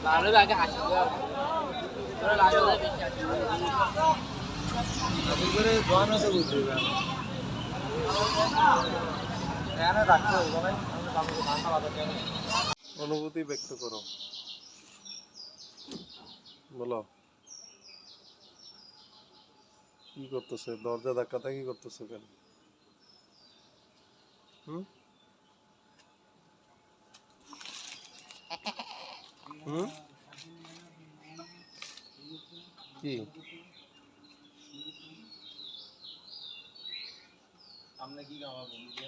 লালু আগে হাসি তোরা লালু বেশি হাসি করে জোয়ান হতে বুঝতে অনুভূতি ব্যক্ত করো, বলো কি করতেছে? দরজা ধাক্কাটা কি করতেছে কেন? হুম হুম কি আমরা কি গাওয়া বলছি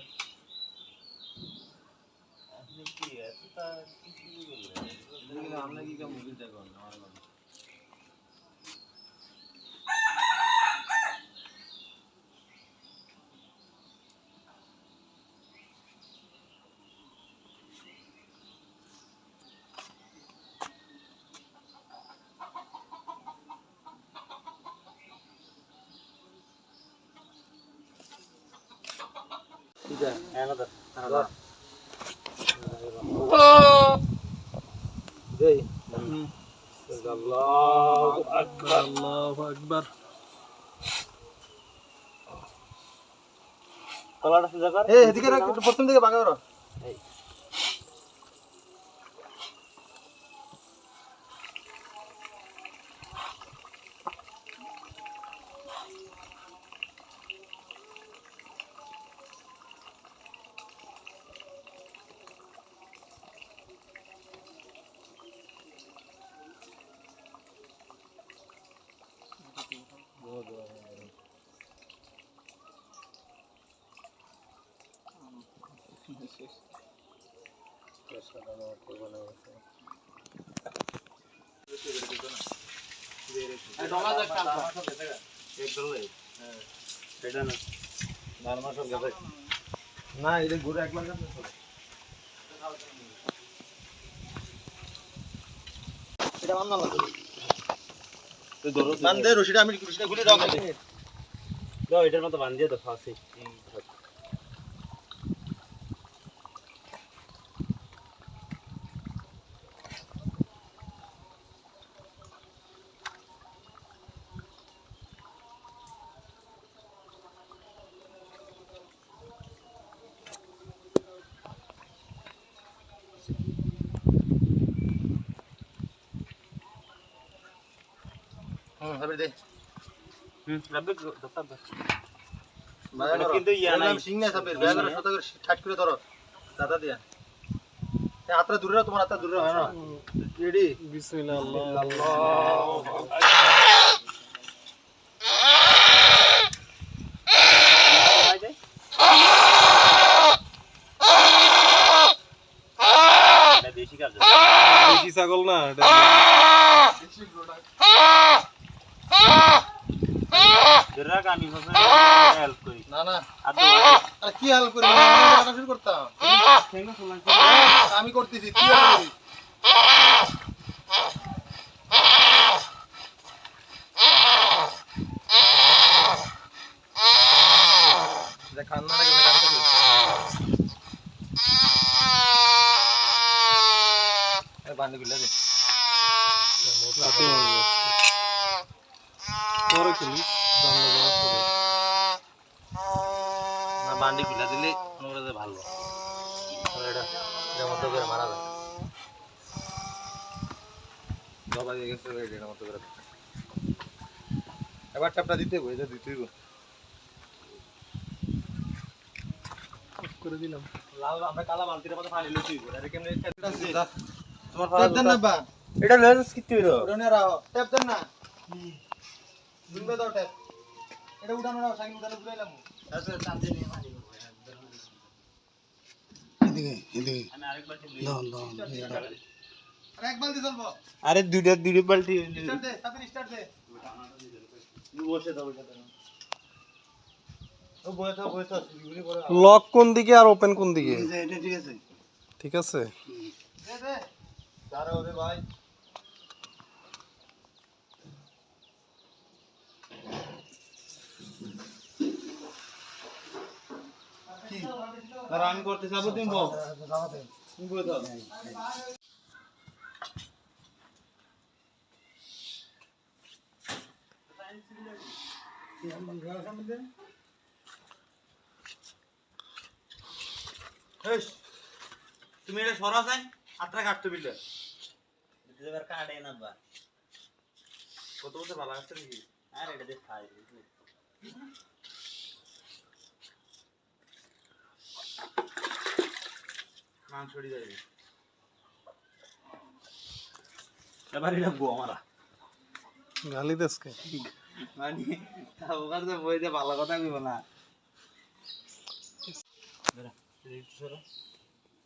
আপনি কি এতটা কি শুরু করলেন? আমরা কি গাওয়া মুভি দেখুন আমার মনে ঠিক আছে এনাদা তাহলে জয় আল্লাহু আকবার আল্লাহু আকবার। তলাটা সোজা কর এই এদিকে রাখ, প্রথম দিকে বাঁকা করো। এই না এটা ঘুরে একবার কাছে এটা বান্ধা না তো ধরো বান্ধে রশিটা আমি রশিটা খুলে দাও খালি দাও এটার মতো বাঁধিয়ে দাও ফাঁসি হবে দে রাব্বে দত্তা বাজার কিন্তু ইয়া নাই সিংহে সাপের ব্যাগের সাথে করে ঠাট করে ধরো দাদা দিয়া এই হাতটা দূরে রাখো, তোমার হাতটা দূরে রাখো। হ্যাঁ রেডি বিসমিল্লাহ আল্লাহু আকবার বেশি কাজ বেশি ছাগল না এটা বেশি প্রোডাক্ট জেরাক আমি হেল্প করি না না আর কি হেল্প করি আমি শুরু করতাম আমি করতেছি কি করি এটা খান্না লাগে না কাটতে এ বান্দি গুলা দে লাতে পরে খুলি না বান্ডি খুলে দিলে ওরা ভালো এটা যেমন তো করে মারা যায় বাবা দিয়ে গেছে এর মতো করে এবার চাপটা দিতে হবে, এটা দিতেই হবে। করে দিলাম। লাল আমরা কালা বালতির মধ্যে পানি লইছি আরে কেমনে তোমার ট্যাপ দেন না বা এটা লেন্স কিতে হইলো ওটা নিয়ে রাখো ট্যাপ দেন না দুলবে দাও ট্যাপ এটা উঠানো রাখো সাইকেল উঠানো বুঝাইলাম আচ্ছা চাঁদে নিয়ে পানি আমি আরেকবার দাও আরে এক বালতি চলবো আরে দুইটা বালতি স্টার্ট দে তারপরে স্টার্ট দে বসে দাও ও বয়ে থাক গুলি করে লক কোন দিকে আর ওপেন কোন দিকে? এটা ঠিক আছে ঠিক আছে। দে দে দাঁড়াও রে ভাই কি আর আমি করতে যাবো তুমি বল তুমি বলে দাও তুমি এটা সরা যাই আত্রা কাটতে বিলে এবার কাটে না বা কত বছর ভালো আছে নাকি আর এটা দেখ খাই মাংস ছড়ি যাবে এবার এটা গো আমারা গালি দেসকে মানে ওখানে তো বইতে ভালো কথা কইব না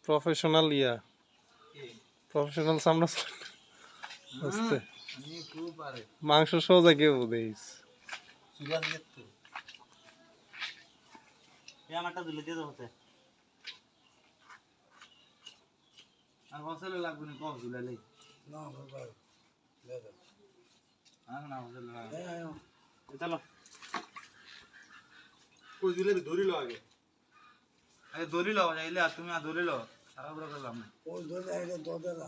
প্রফেশনাল প্রফেশনাল সামনে আস্তে আমি খুব পারে মাংস সোজা কেউ দেইস চুলা দিয়ে তো এই আমারটা দিলে দিয়ে দাও হতে আর মশলা লাগবে না কম দিলে না ভাই ले दो हां ना मसला चलो কই দিলে ধরি লো আগে আরে দড়ি লও যাইলে তুমি আর দড়ি লও সারা বড় করলাম না ও দোলা এটা দোলা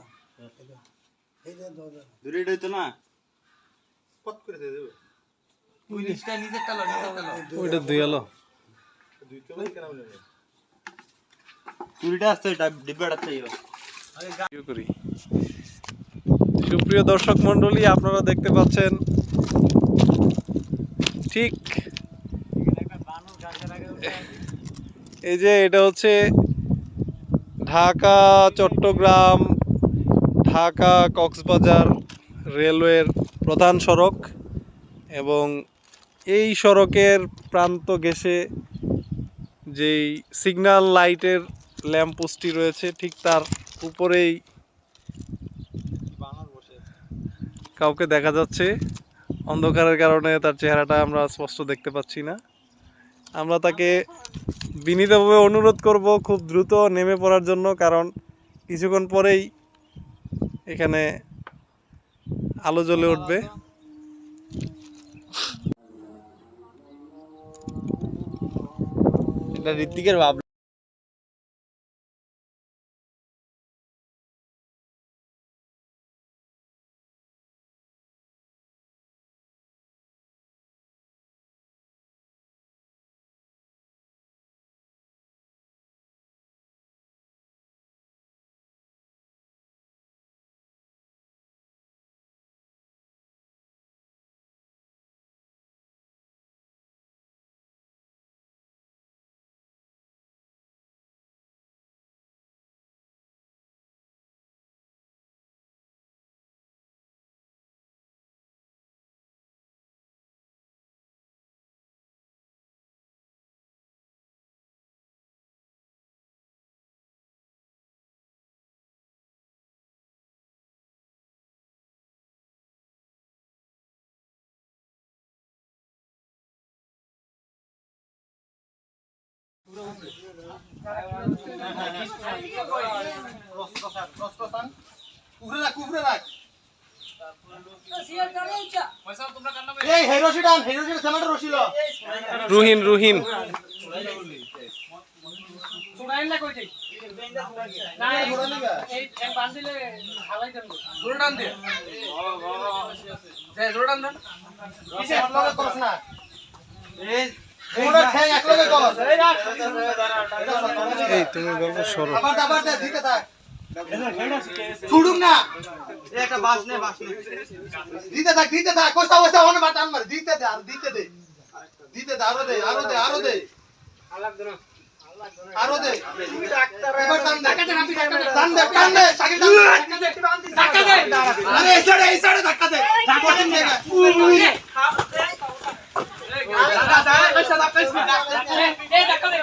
এটা দোলা দড়ি ডইতো না পট করে দে দেবে তুই নিচটা নিচেরটা লও নিচেরটা লও ওইটা দুইয়ালো দুইতে মানে কেন বলে চুরিটা আসছে এটা ডিব্বাটা চাইও আরে ভিডিও করি। সুপ্রিয় দর্শক মণ্ডলী, আপনারা দেখতে পাচ্ছেন ঠিক এই যে এটা হচ্ছে ঢাকা চট্টগ্রাম ঢাকা কক্সবাজার রেলওয়ের প্রধান সড়ক এবং এই সড়কের প্রান্ত ঘেঁষে যেই সিগন্যাল লাইটের ল্যাম্পপোস্টটি রয়েছে ঠিক তার উপরেই কাউকে দেখা যাচ্ছে। অন্ধকারের কারণে তার চেহারাটা আমরা স্পষ্ট দেখতে পাচ্ছি না। আমরা তাকে বিনীতভাবে অনুরোধ করব খুব দ্রুত নেমে পড়ার জন্য, কারণ কিছুক্ষণ পরেই এখানে আলো জ্বলে উঠবে। এটা ঋত্বিকের ভাব কুফরে রাখ এই হেরোশি ডান হেরোশি সামাটা রশি লো রুহিন রুহিন সুনাইন না কইতে না এই এক বান্ডিলে হালাই দেন জোরডান দে দে জোরডান দেন কিসে লগে করছ না এই ওটা ঠ্যাং এক লগে কর এই তুমি গল্প সরো। আবার দে দিতে থাক ছুড়ুক না এই একটা বাস নে দিতে থাক কইসা কইসা ওনে বাটান মার দিতে দে আর দিতে দে আরো দে আলাগ দেন আরো দে এবার টান দে টান দে টান দে সাকিব ধাক্কা দে আরে এই সাইডে ধাক্কা দে কঠিন জায়গা এই ধাক্কা দে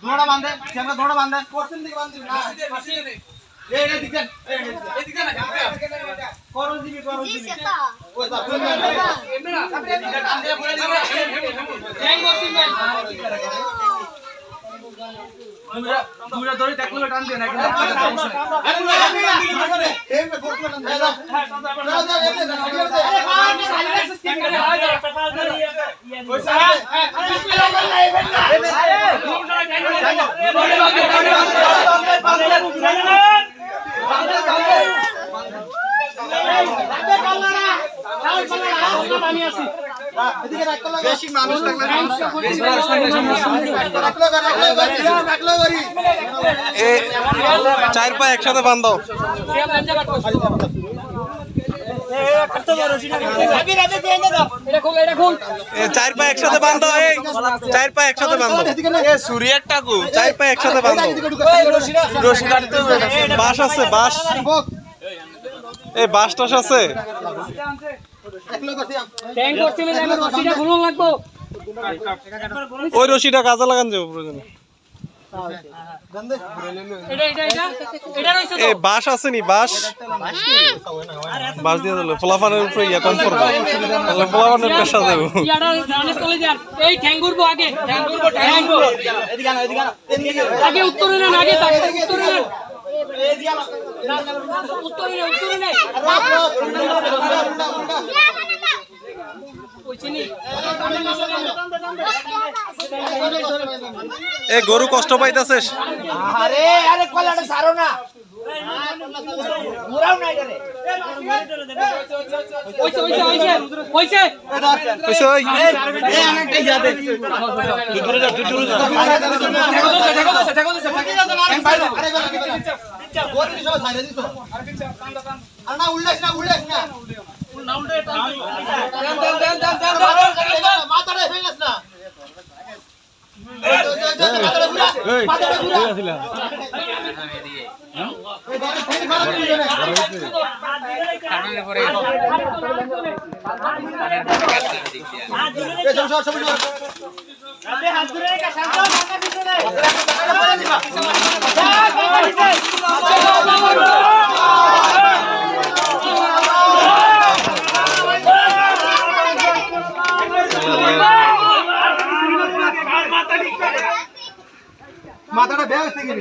ধোড়া বাঁধে ক্যামেরা ধোড়া বাঁধে পশ্চিম দিকে বাঁধবি না এই দিকে করজ দিবি ওই তা দুইটা ধরে দেখলো টান দিয়ে না বেশি মানুষ লাগবে এ চার পা একসাথে বাঁধো এ চার পা একসাথে বাঁধো এই চার পা একসাথে বাঁধো সুরিয়ার টাকু চার পা একসাথে বাঁধো বাঁশ আছে বাঁশ এই বাঁশ টাস আছে ওই রশিটা কাজে লাগান যাবো প্রয়োজনে এই বাঁশ আছে নি বাঁশ বাঁশ দিয়ে দিল ফলাফানের উপরে ইয়া কম করবো তাহলে ফলাফানের পেশা দেবো এই ঠ্যাঙ্গুরবো আগে আগে উত্তরে নেন আগে উত্তরে নেন উত্তরে নেন এ গরু কষ্ট পাইতেছে আরে আরে কলাটা ছাড়ো না ঘুরাও না এখানে ওইছে ওই এই অনেকটা ইয়াদে দূরে যা আরে গোরি সব ছাইরে দিছো আর না উল্লেখ না মাথাটা ফেলাস না মাথাটা বেশ থেকে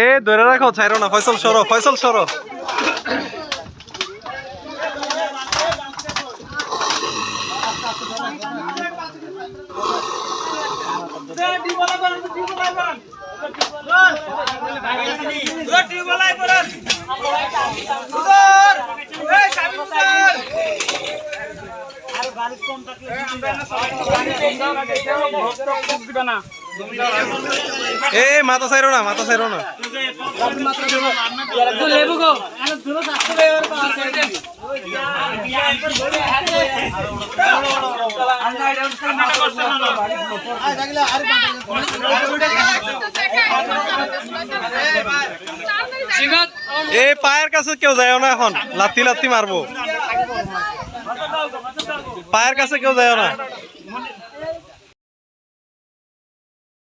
এ ধরে রাখো ছাইরো না ফয়সাল সরো এ মাথা ছাইরো না লেবু গো এ পায়ের কাছে কেউ যায় না এখন লাত্তি মারবো পায়ের কাছে কেউ যায় না